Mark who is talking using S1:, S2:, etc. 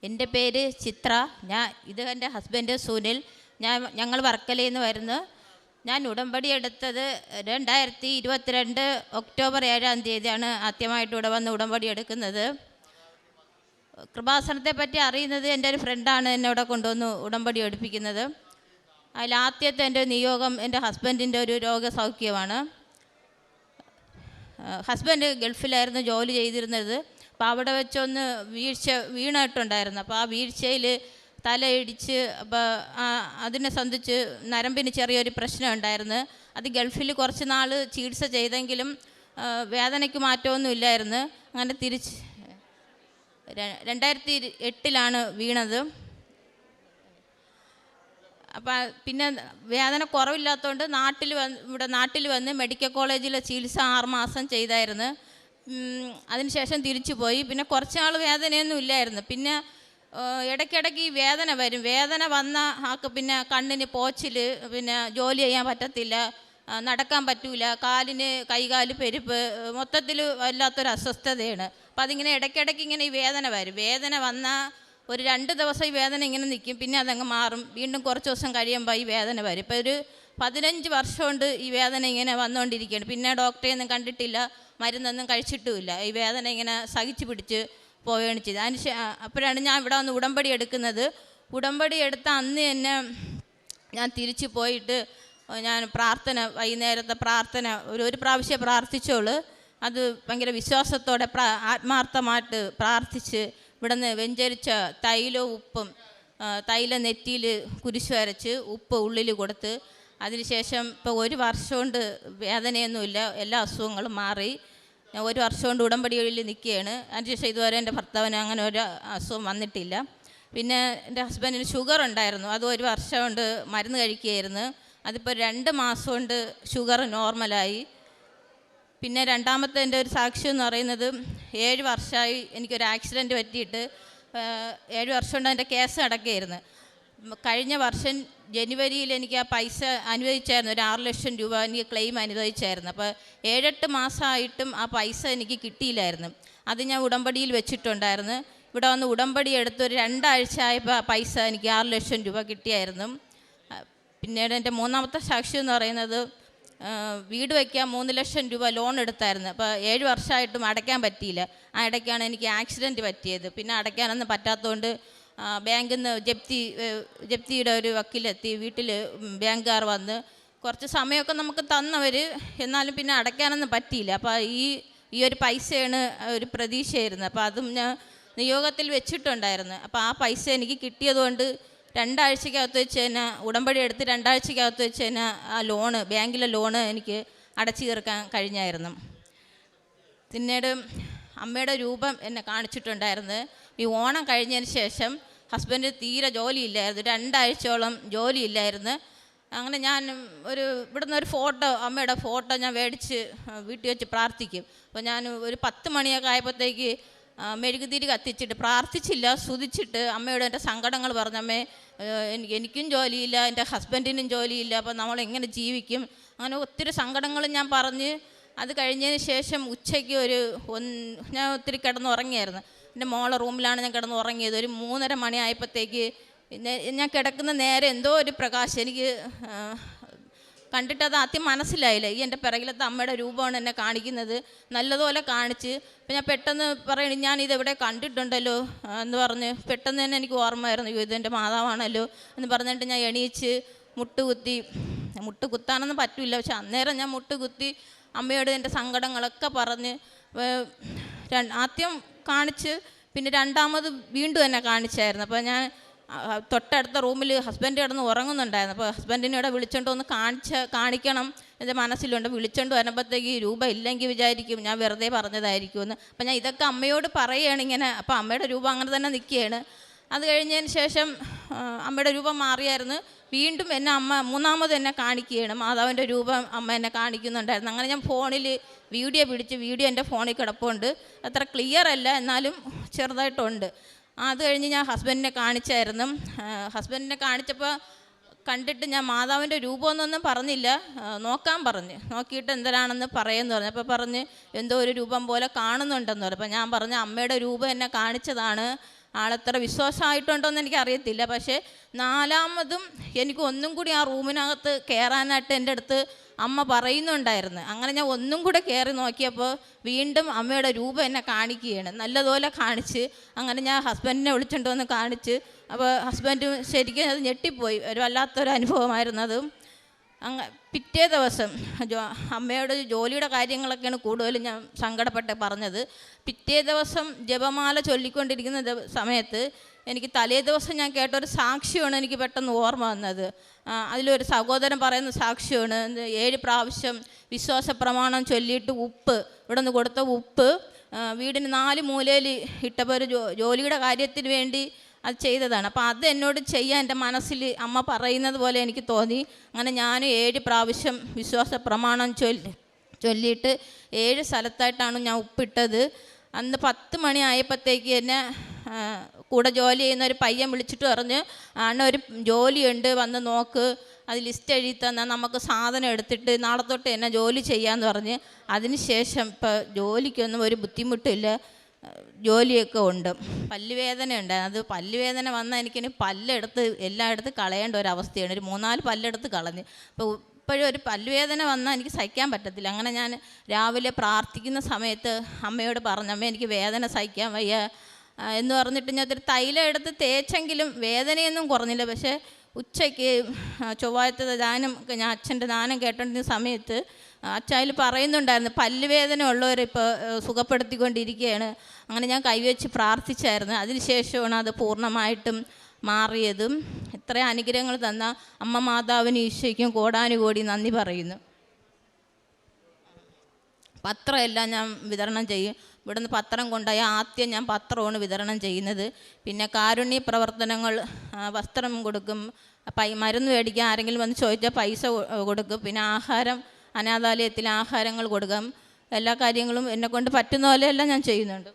S1: എൻ്റെ പേര് ചിത്ര. ഇത് എൻ്റെ ഹസ്ബൻഡ് സുനിൽ. ഞങ്ങൾ വർക്കലയിൽ നിന്ന് വരുന്നു. ഞാൻ ഉടമ്പടി എടുത്തത് 2022 ഒക്ടോബർ 7 ആദ്യമായിട്ട് ഇവിടെ വന്ന് ഉടമ്പടി എടുക്കുന്നത്. കൃപാസനത്തെ പറ്റി അറിയുന്നത് എൻ്റെ ഒരു ഫ്രണ്ടാണ് എന്നെ ഇവിടെ കൊണ്ടുവന്ന് ഉടമ്പടി എടുപ്പിക്കുന്നത്. അതിൽ ആദ്യത്തെ എൻ്റെ നിയോഗം എൻ്റെ ഹസ്ബൻഡിൻ്റെ ഒരു രോഗസൗഖ്യമാണ്. ഹസ്ബൻഡ് ഗൾഫിലായിരുന്നു ജോലി ചെയ്തിരുന്നത്. അപ്പോൾ അവിടെ വെച്ചൊന്ന് വീണിട്ടുണ്ടായിരുന്നു. അപ്പോൾ ആ വീഴ്ചയിൽ തലയിടിച്ച് അപ്പോൾ അതിനെ സംബന്ധിച്ച് നരമ്പിന് ചെറിയൊരു പ്രശ്നം ഉണ്ടായിരുന്നു. അത് ഗൾഫിൽ കുറച്ച് നാൾ ചികിത്സ ചെയ്തെങ്കിലും വേദനയ്ക്ക് മാറ്റമൊന്നും ഇല്ലായിരുന്നു. അങ്ങനെ 2008 വീണത്. അപ്പം പിന്നെ വേദന കുറവില്ലാത്തതുകൊണ്ട് നാട്ടിൽ വന്ന് മെഡിക്കൽ കോളേജിലെ ചികിത്സ 6 മാസം ചെയ്തായിരുന്നു. അതിനുശേഷം തിരിച്ചു പോയി. പിന്നെ കുറച്ച് നാൾ വേദനയൊന്നും ഇല്ലായിരുന്നു. പിന്നെ ഇടയ്ക്കിടയ്ക്ക് ഈ വേദന വരും. വേദന വന്ന ആൾക്ക് പിന്നെ കണ്ണിന് പോച്ചിൽ, പിന്നെ ജോലി ചെയ്യാൻ പറ്റത്തില്ല, നടക്കാൻ പറ്റൂല, കാലിന് കൈകാല് പെരുപ്പ്, മൊത്തത്തിൽ വല്ലാത്തൊരു അസ്വസ്ഥതയാണ്. അപ്പം അതിങ്ങനെ ഇടയ്ക്കിടയ്ക്ക് ഇങ്ങനെ ഈ വേദന വരും. വേദന വന്നാൽ ഒരു 2 ദിവസം ഈ വേദന ഇങ്ങനെ നിൽക്കും, പിന്നെ അതങ്ങ് മാറും. വീണ്ടും കുറച്ച് ദിവസം കഴിയുമ്പോൾ ഈ വേദന വരും. ഇപ്പോൾ ഒരു 15 വർഷം കൊണ്ട് ഈ വേദന ഇങ്ങനെ വന്നുകൊണ്ടിരിക്കുകയാണ്. പിന്നെ ഡോക്ടറെയൊന്നും കണ്ടിട്ടില്ല, മരുന്നൊന്നും കഴിച്ചിട്ടുമില്ല. ഈ വേദന ഇങ്ങനെ സഹിച്ചു പിടിച്ച് പോവുകയാണ് ചെയ്തത്. അപ്പോഴാണ് ഞാൻ ഇവിടെ വന്ന് ഉടമ്പടി എടുക്കുന്നത്. ഉടമ്പടി എടുത്ത അന്ന് തന്നെ ഞാൻ തിരിച്ചു പോയിട്ട് ഞാൻ വൈകുന്നേരത്തെ പ്രാർത്ഥന ഒരു പ്രാവശ്യം പ്രാർത്ഥിച്ചോളൂ. അത് ഭയങ്കര വിശ്വാസത്തോടെ ആത്മാർത്ഥമായിട്ട് പ്രാർത്ഥിച്ച് ഇവിടുന്ന് വെഞ്ചരിച്ച തൈലവും ഉപ്പും, തൈല നെറ്റിയിൽ കുരിശ് വരച്ച് ഉപ്പ് ഉള്ളിൽ കൊടുത്ത്, അതിനുശേഷം ഇപ്പോൾ 1 വർഷം കൊണ്ട് വേദനയൊന്നുമില്ല, എല്ലാ അസുഖങ്ങളും മാറി. ഞാൻ 1 വർഷം കൊണ്ട് ഉടമ്പടിയിൽ നിൽക്കുകയാണ്. അതിനുശേഷം ഇതുവരെ എൻ്റെ ഭർത്താവിന് അങ്ങനെ ഒരു അസുഖം വന്നിട്ടില്ല. പിന്നെ എൻ്റെ ഹസ്ബൻഡിന് ഷുഗർ ഉണ്ടായിരുന്നു. അത് 1 വർഷം കൊണ്ട് മരുന്ന് കഴിക്കുകയായിരുന്നു. അതിപ്പോൾ 2 മാസം കൊണ്ട് ഷുഗർ നോർമലായി. പിന്നെ രണ്ടാമത്തെ എൻ്റെ ഒരു സാക്ഷ്യം എന്ന് പറയുന്നത് 7 വർഷമായി എനിക്കൊരു ആക്സിഡൻറ്റ് പറ്റിയിട്ട് 7 വർഷം കൊണ്ട് എൻ്റെ കേസ് നടക്കുകയായിരുന്നു. കഴിഞ്ഞ വർഷം ജനുവരിയിൽ എനിക്ക് ആ പൈസ അനുവദിച്ചായിരുന്നു. ഒരു 6 ലക്ഷം രൂപ എനിക്ക് ക്ലെയിം അനുവദിച്ചായിരുന്നു. അപ്പോൾ 7-8 മാസമായിട്ടും ആ പൈസ എനിക്ക് കിട്ടിയില്ലായിരുന്നു. അത് ഞാൻ ഉടമ്പടിയിൽ വെച്ചിട്ടുണ്ടായിരുന്നു. ഇവിടെ വന്ന് ഉടമ്പടി എടുത്ത് ഒരു 2 ആഴ്ച ആയപ്പോൾ ആ പൈസ എനിക്ക് 6 ലക്ഷം രൂപ കിട്ടിയായിരുന്നു. പിന്നീട് എൻ്റെ മൂന്നാമത്തെ സാക്ഷ്യം എന്ന് പറയുന്നത് വീട് വയ്ക്കാൻ 3 ലക്ഷം രൂപ ലോൺ എടുത്തായിരുന്നു. അപ്പോൾ 7 വർഷമായിട്ടും അടയ്ക്കാൻ പറ്റിയില്ല. ആ ഇടയ്ക്കാണ് എനിക്ക് ആക്സിഡൻറ്റ് പറ്റിയത്. പിന്നെ അടയ്ക്കാനൊന്നും പറ്റാത്തതുകൊണ്ട് ബാങ്കിൽ നിന്ന് ജപ്തിയുടെ ഒരു വക്കീലെത്തി. വീട്ടിൽ ബാങ്കുകാർ വന്ന് കുറച്ച് സമയമൊക്കെ നമുക്ക് തന്നവർ, എന്നാലും പിന്നെ അടയ്ക്കാനൊന്നും പറ്റിയില്ല. അപ്പോൾ ഈ ഒരു പൈസയാണ് ഒരു പ്രതീക്ഷയായിരുന്നു. അപ്പോൾ അതും ഞാൻ നിയോഗത്തിൽ വെച്ചിട്ടുണ്ടായിരുന്നു. അപ്പോൾ ആ പൈസ എനിക്ക് കിട്ടിയതുകൊണ്ട് 2 ആഴ്ചക്കകത്ത് വെച്ച് തന്നെ ഉടമ്പടി എടുത്ത് 2 ആഴ്ചക്കകത്ത് വെച്ച് തന്നെ ആ ലോണ്, ബാങ്കിലെ ലോണ് എനിക്ക് അടച്ചു തീർക്കാൻ കഴിഞ്ഞായിരുന്നു. പിന്നീട് അമ്മയുടെ രൂപം എന്നെ കാണിച്ചിട്ടുണ്ടായിരുന്നു. ഈ ഓണം കഴിഞ്ഞതിന് ശേഷം ഹസ്ബൻഡ് തീരെ ജോലിയില്ലായിരുന്നു. 2 ആഴ്ചയോളം ജോലിയില്ലായിരുന്നു. അങ്ങനെ ഞാൻ ഇവിടുന്ന് ഒരു അമ്മയുടെ ഫോട്ടോ ഞാൻ മേടിച്ച് വീട്ടിൽ വെച്ച് പ്രാർത്ഥിക്കും. അപ്പോൾ ഞാൻ ഒരു 10 മണിയൊക്കെ ആയപ്പോഴത്തേക്ക് മെഴുകുതിരി കത്തിച്ചിട്ട് പ്രാർത്ഥിച്ചില്ല, സ്തുതിച്ചിട്ട് അമ്മയോട് എൻ്റെ സങ്കടങ്ങൾ പറഞ്ഞമ്മേ, എനിക്കും ജോലിയില്ല, എൻ്റെ ഹസ്ബൻഡിനും ജോലിയില്ല, അപ്പോൾ നമ്മളെങ്ങനെ ജീവിക്കും, അങ്ങനെ ഒത്തിരി സങ്കടങ്ങൾ ഞാൻ പറഞ്ഞ് അത് കഴിഞ്ഞതിന് ശേഷം ഉച്ചയ്ക്ക് ഞാൻ ഒത്തിരി കിടന്നുറങ്ങിയായിരുന്നു. എൻ്റെ മോളെ റൂമിലാണ് ഞാൻ കിടന്നുറങ്ങിയത്. ഒരു 3:30 മണി ആയപ്പോഴത്തേക്ക് ഞാൻ കിടക്കുന്ന നേരെ എന്തോ ഒരു പ്രകാശം എനിക്ക് കണ്ടിട്ടത് ആദ്യം മനസ്സിലായില്ല. ഈ എൻ്റെ പിറകിലത്തെ അമ്മയുടെ രൂപമാണ് എന്നെ കാണിക്കുന്നത്. നല്ലതുപോലെ കാണിച്ച് അപ്പം ഞാൻ പെട്ടെന്ന് പറയണ ഞാനിതെവിടെ കണ്ടിട്ടുണ്ടല്ലോ എന്ന് പറഞ്ഞ് പെട്ടെന്ന് തന്നെ എനിക്ക് ഓർമ്മയായിരുന്നു, ഇതെൻ്റെ മാതാവാണല്ലോ എന്ന് പറഞ്ഞിട്ട് ഞാൻ എണീച്ച് മുട്ട് കുത്താനൊന്നും പറ്റില്ല. പക്ഷെ അന്നേരം ഞാൻ മുട്ടുകുത്തി അമ്മയോട് എൻ്റെ സങ്കടങ്ങളൊക്കെ പറഞ്ഞ് ആദ്യം കാണിച്ച് പിന്നെ രണ്ടാമത് വീണ്ടും എന്നെ കാണിച്ചായിരുന്നു. അപ്പോൾ ഞാൻ തൊട്ടടുത്ത റൂമിൽ ഹസ്ബൻഡ് കിടന്ന് ഉറങ്ങുന്നുണ്ടായിരുന്നു. അപ്പോൾ ഹസ്ബൻഡിനോടെ വിളിച്ചോണ്ട് ഒന്ന് കാണിക്കണം എൻ്റെ മനസ്സിലുണ്ട്. വിളിച്ചോണ്ട് വരുമ്പോഴത്തേക്ക് രൂപ ഇല്ലെങ്കിൽ വിചാരിക്കും ഞാൻ വെറുതെ പറഞ്ഞതായിരിക്കുമെന്ന്. അപ്പം ഞാൻ ഇതൊക്കെ അമ്മയോട് പറയുകയാണ് ഇങ്ങനെ. അപ്പോൾ അമ്മയുടെ രൂപം അങ്ങനെ തന്നെ നിൽക്കുകയാണ്. അത് കഴിഞ്ഞതിന് ശേഷം അമ്മയുടെ രൂപം മാറിയായിരുന്നു. വീണ്ടും എന്നെ അമ്മ 3ാമത് എന്നെ കാണിക്കുകയാണ്. മാതാവിൻ്റെ രൂപം അമ്മ എന്നെ കാണിക്കുന്നുണ്ടായിരുന്നു. അങ്ങനെ ഞാൻ ഫോണിൽ വീഡിയോ എൻ്റെ ഫോണിൽ കിടപ്പുണ്ട്. അത്ര ക്ലിയർ അല്ല, എന്നാലും ചെറുതായിട്ടുണ്ട്. അത് കഴിഞ്ഞ് ഞാൻ ഹസ്ബൻഡിനെ കാണിച്ചായിരുന്നു. ഹസ്ബൻഡിനെ കാണിച്ചപ്പോൾ കണ്ടിട്ട് ഞാൻ മാതാവിൻ്റെ രൂപമൊന്നും പറഞ്ഞില്ല, നോക്കാൻ പറഞ്ഞ്. നോക്കിയിട്ട് എന്തരാണെന്ന് പറയുമെന്ന് പറഞ്ഞു. അപ്പോൾ പറഞ്ഞ് എന്തോ ഒരു രൂപം പോലെ കാണുന്നുണ്ടെന്ന് പറഞ്ഞു. അപ്പോൾ ഞാൻ പറഞ്ഞു അമ്മയുടെ രൂപം എന്നെ കാണിച്ചതാണ്, ആളെത്ര വിശ്വാസമായിട്ടുണ്ടോ എന്ന് എനിക്കറിയത്തില്ല. പക്ഷേ നാലാമതും എനിക്ക് ഒന്നും കൂടി ആ റൂമിനകത്ത് കയറാനായിട്ട് എൻ്റെ അടുത്ത് അമ്മ പറയുന്നുണ്ടായിരുന്നു. അങ്ങനെ ഞാൻ ഒന്നും കൂടെ കയറി നോക്കിയപ്പോൾ വീണ്ടും അമ്മയുടെ രൂപം എന്നെ കാണിക്കുകയാണ്. നല്ലതുപോലെ കാണിച്ച് അങ്ങനെ ഞാൻ ഹസ്ബൻഡിനെ വിളിച്ചുകൊണ്ട് വന്ന് കാണിച്ച്. അപ്പോൾ ഹസ്ബൻഡ് ശരിക്കും അത് ഞെട്ടിപ്പോയി. ഒരു വല്ലാത്തൊരു അനുഭവമായിരുന്നു അത്. പിറ്റേ ദിവസം അമ്മയുടെ ജോലിയുടെ കാര്യങ്ങളൊക്കെയാണ് കൂടുതലും ഞാൻ സങ്കടപ്പെട്ട് പറഞ്ഞത്. പിറ്റേ ദിവസം ജപമാല ചൊല്ലിക്കൊണ്ടിരിക്കുന്ന സമയത്ത് എനിക്ക് തലേ ദിവസം ഞാൻ കേട്ടൊരു സാക്ഷ്യമാണ് എനിക്ക് പെട്ടെന്ന് ഓർമ്മ വന്നത്. അതിലൊരു സഹോദരൻ പറയുന്ന സാക്ഷ്യമാണ്, 7 പ്രാവശ്യം വിശ്വാസ പ്രമാണം ചൊല്ലിയിട്ട് ഇവിടെ നിന്ന് കൊടുത്ത ഉപ്പ് വീടിന് 4 മൂലയിൽ ഇട്ടപ്പോൾ ഒരു ജോലിയുടെ കാര്യത്തിന് വേണ്ടി അത് ചെയ്തതാണ്. അപ്പോൾ അത് എന്നോട് ചെയ്യാൻ എൻ്റെ മനസ്സിൽ അമ്മ പറയുന്നത് പോലെ എനിക്ക് തോന്നി. അങ്ങനെ ഞാൻ 7 പ്രാവശ്യം വിശ്വാസ പ്രമാണം ചൊല്ലിയിട്ട് 7 സ്ഥലത്തായിട്ടാണ് ഞാൻ ഉപ്പിട്ടത്. അന്ന് 10 മണി ആയപ്പോഴത്തേക്ക് എന്നെ കൂടെ ജോലി ചെയ്യുന്ന ഒരു പയ്യൻ വിളിച്ചിട്ട് പറഞ്ഞ്, ഒരു ജോലിയുണ്ട്, വന്ന് നോക്ക്, അത് ലിസ്റ്റ് എഴുതി തന്നാൽ നമുക്ക് സാധനം എടുത്തിട്ട് നാളെ തൊട്ട് എന്നെ ജോലി ചെയ്യാമെന്ന് പറഞ്ഞ്. അതിന് ശേഷം ഇപ്പോൾ ജോലിക്കൊന്നും ഒരു ബുദ്ധിമുട്ടില്ല, ജോലിയൊക്കെ ഉണ്ട്. പല്ലുവേദന ഉണ്ട്. അത് പല്ലുവേദന വന്നാൽ എനിക്കിനി പല്ലെടുത്ത് എല്ലായിടത്തും കളയേണ്ട ഒരവസ്ഥയാണ്. ഒരു 3-4 പല്ലെടുത്ത് കളഞ്ഞ്. അപ്പോൾ ഇപ്പോഴും ഒരു പല്ലുവേദന വന്നാൽ എനിക്ക് സഹിക്കാൻ പറ്റത്തില്ല. അങ്ങനെ ഞാൻ രാവിലെ പ്രാർത്ഥിക്കുന്ന സമയത്ത് അമ്മയോട് പറഞ്ഞു, അമ്മ എനിക്ക് വേദന സഹിക്കാൻ വയ്യ എന്ന് പറഞ്ഞിട്ട് ഞാൻ ഒരു തൈലം എടുത്ത് തേച്ചെങ്കിലും വേദനയൊന്നും കുറഞ്ഞില്ല. പക്ഷേ ഉച്ചയ്ക്ക് ചൊവ്വാഴ്ചത്തെ ദാനം ഞാൻ അച്ഛൻ്റെ ദാനം കേട്ടോണ്ടിരുന്ന സമയത്ത് അച്ചായിൽ പറയുന്നുണ്ടായിരുന്നു, പല്ലുവേദന ഉള്ളവരിപ്പോൾ സുഖപ്പെടുത്തിക്കൊണ്ടിരിക്കുകയാണ്. അങ്ങനെ ഞാൻ കൈവച്ച് പ്രാർത്ഥിച്ചായിരുന്നു. അതിനുശേഷമാണ് അത് പൂർണ്ണമായിട്ടും മാറിയതും. ഇത്രയും അനുഗ്രഹങ്ങൾ തന്ന അമ്മ മാതാവിന് ഈശോയ്ക്കും കോടാനുകോടി നന്ദി പറയുന്നു. പത്രമെല്ലാം ഞാൻ വിതരണം ചെയ്യും. ഇവിടുന്ന് പത്രം കൊണ്ടുപോയി ആദ്യം ഞാൻ പത്രമാണ് വിതരണം ചെയ്യുന്നത്. പിന്നെ കാരുണ്യ പ്രവർത്തനങ്ങൾ, വസ്ത്രം കൊടുക്കും, മരുന്ന് മേടിക്കാൻ ആരെങ്കിലും വന്ന് ചോദിച്ചാൽ പൈസ കൊടുക്കും. പിന്നെ ആഹാരം, അനാഥാലയത്തിൽ ആഹാരങ്ങൾ കൊടുക്കാം. എല്ലാ കാര്യങ്ങളും എന്നെക്കൊണ്ട് പറ്റുന്ന പോലെയെല്ലാം ഞാൻ ചെയ്യുന്നുണ്ട്.